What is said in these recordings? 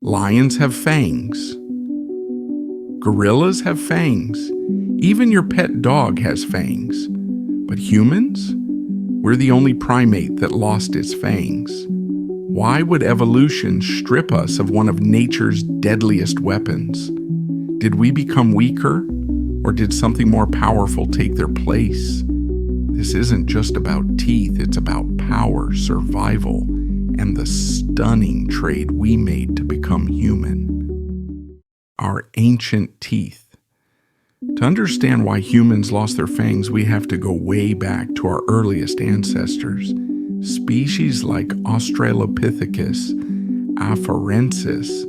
Lions have fangs. Gorillas have fangs. Even your pet dog has fangs. But humans? We're the only primate that lost its fangs. Why would evolution strip us of one of nature's deadliest weapons? Did we become weaker, or did something more powerful take their place? This isn't just about teeth, it's about power, survival, and the stunning trade we made to become human. Our ancient teeth. To understand why humans lost their fangs, we have to go way back to our earliest ancestors. Species like Australopithecus afarensis,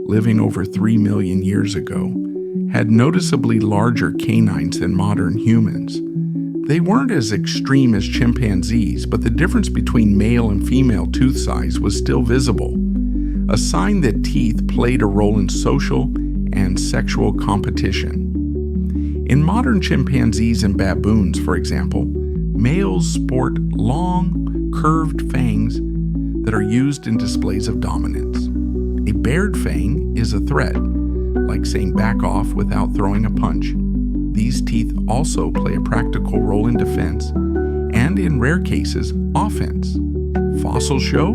living over 3 million years ago, had noticeably larger canines than modern humans. They weren't as extreme as chimpanzees, but the difference between male and female tooth size was still visible, a sign that teeth played a role in social and sexual competition. In modern chimpanzees and baboons, for example, males sport long, curved fangs that are used in displays of dominance. A bared fang is a threat, like saying back off without throwing a punch. These teeth also play a practical role in defense and, in rare cases, offense. Fossils show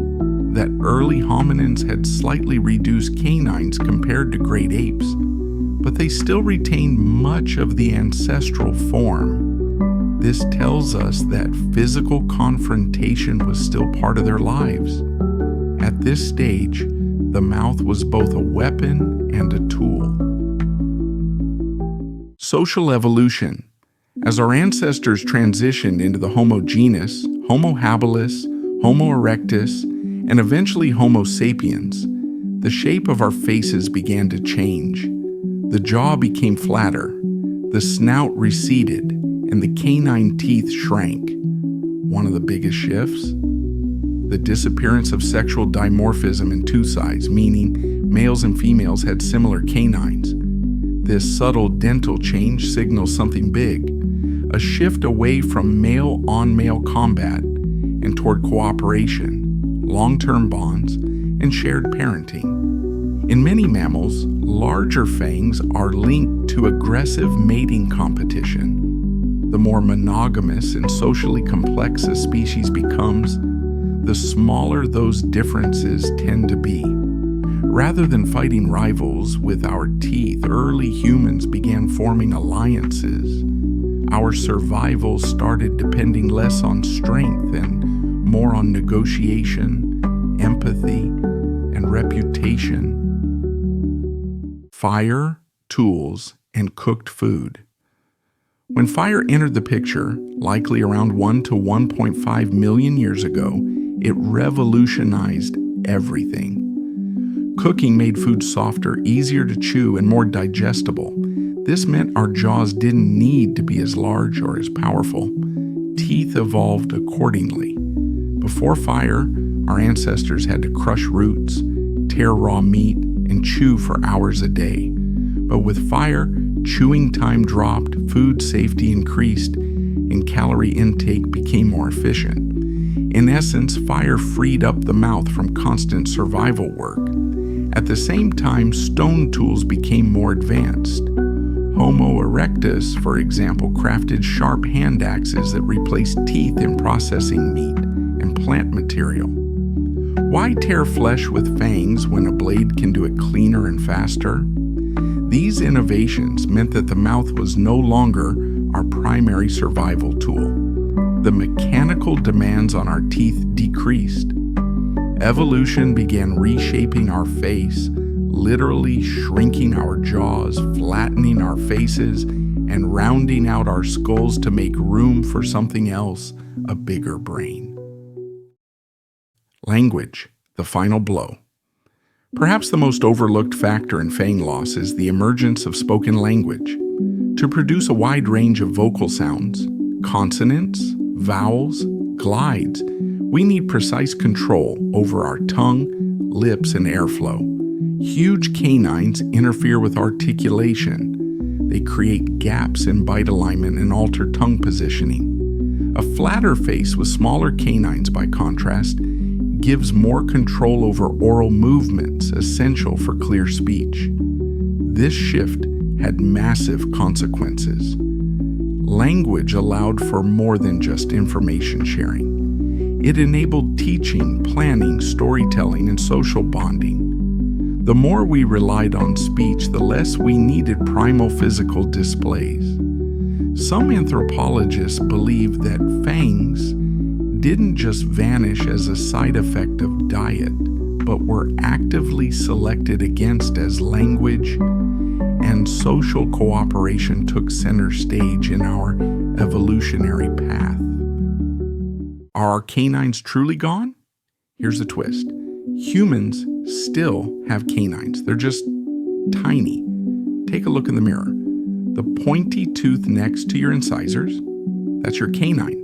that early hominins had slightly reduced canines compared to great apes, but they still retained much of the ancestral form. This tells us that physical confrontation was still part of their lives. At this stage, the mouth was both a weapon and a tool. Social evolution. As our ancestors transitioned into the Homo genus, Homo habilis, Homo erectus, and eventually Homo sapiens, the shape of our faces began to change. The jaw became flatter, the snout receded, and the canine teeth shrank. One of the biggest shifts? The disappearance of sexual dimorphism in tooth size, meaning males and females had similar canines. This subtle dental change signals something big, a shift away from male-on-male combat and toward cooperation, long-term bonds, and shared parenting. In many mammals, larger fangs are linked to aggressive mating competition. The more monogamous and socially complex a species becomes, the smaller those differences tend to be. Rather than fighting rivals with our teeth, early humans began forming alliances. Our survival started depending less on strength and more on negotiation, empathy, and reputation. Fire, tools, and cooked food. When fire entered the picture, likely around 1 to 1.5 million years ago, it revolutionized everything. Cooking made food softer, easier to chew, and more digestible. This meant our jaws didn't need to be as large or as powerful. Teeth evolved accordingly. Before fire, our ancestors had to crush roots, tear raw meat, and chew for hours a day. But with fire, chewing time dropped, food safety increased, and calorie intake became more efficient. In essence, fire freed up the mouth from constant survival work. At the same time, stone tools became more advanced. Homo erectus, for example, crafted sharp hand axes that replaced teeth in processing meat and plant material. Why tear flesh with fangs when a blade can do it cleaner and faster? These innovations meant that the mouth was no longer our primary survival tool. The mechanical demands on our teeth decreased. Evolution began reshaping our face, literally shrinking our jaws, flattening our faces, and rounding out our skulls to make room for something else, a bigger brain. Language, the final blow. Perhaps the most overlooked factor in fang loss is the emergence of spoken language. To produce a wide range of vocal sounds, consonants, vowels, glides, we need precise control over our tongue, lips, and airflow. Huge canines interfere with articulation. They create gaps in bite alignment and alter tongue positioning. A flatter face with smaller canines, by contrast, gives more control over oral movements essential for clear speech. This shift had massive consequences. Language allowed for more than just information sharing. It enabled teaching, planning, storytelling, and social bonding. The more we relied on speech, the less we needed primal physical displays. Some anthropologists believe that fangs didn't just vanish as a side effect of diet, but were actively selected against as language and social cooperation took center stage in our evolutionary path. Are our canines truly gone? Here's the twist. Humans still have canines. They're just tiny. Take a look in the mirror. The pointy tooth next to your incisors, that's your canine.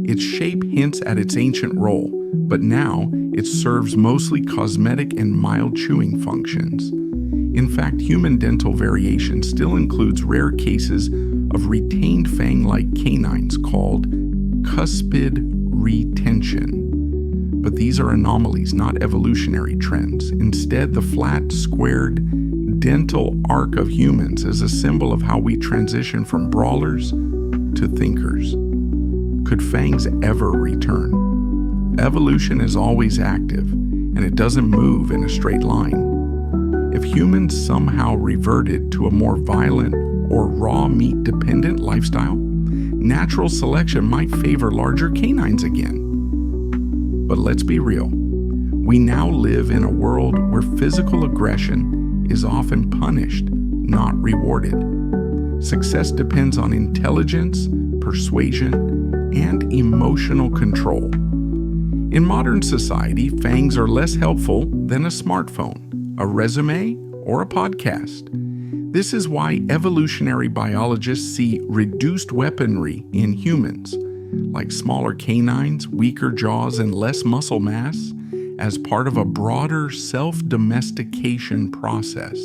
Its shape hints at its ancient role, but now it serves mostly cosmetic and mild chewing functions. In fact, human dental variation still includes rare cases of retained fang-like canines called cuspid retention. But these are anomalies, not evolutionary trends. Instead, the flat, squared, dental arc of humans is a symbol of how we transition from brawlers to thinkers. Could fangs ever return? Evolution is always active, and it doesn't move in a straight line. If humans somehow reverted to a more violent or raw meat-dependent lifestyle, natural selection might favor larger canines again. But let's be real. We now live in a world where physical aggression is often punished, not rewarded. Success depends on intelligence, persuasion, and emotional control. In modern society, fangs are less helpful than a smartphone, a resume, or a podcast. This is why evolutionary biologists see reduced weaponry in humans, like smaller canines, weaker jaws, and less muscle mass, as part of a broader self-domestication process.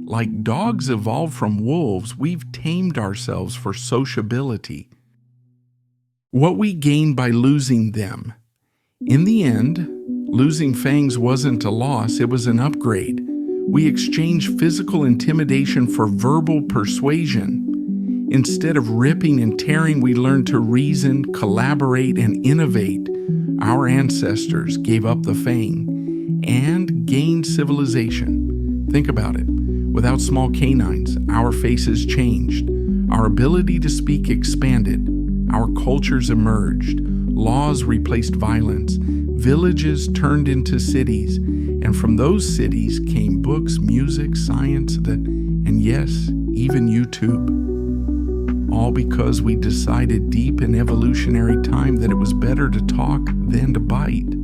Like dogs evolved from wolves, we've tamed ourselves for sociability. What we gain by losing them. In the end, losing fangs wasn't a loss, it was an upgrade. We exchanged physical intimidation for verbal persuasion. Instead of ripping and tearing, we learned to reason, collaborate, and innovate. Our ancestors gave up the fang and gained civilization. Think about it. Without small canines, our faces changed. Our ability to speak expanded. Our cultures emerged. Laws replaced violence. Villages turned into cities. And from those cities came books, music, science, and yes, even YouTube. All because we decided deep in evolutionary time that it was better to talk than to bite.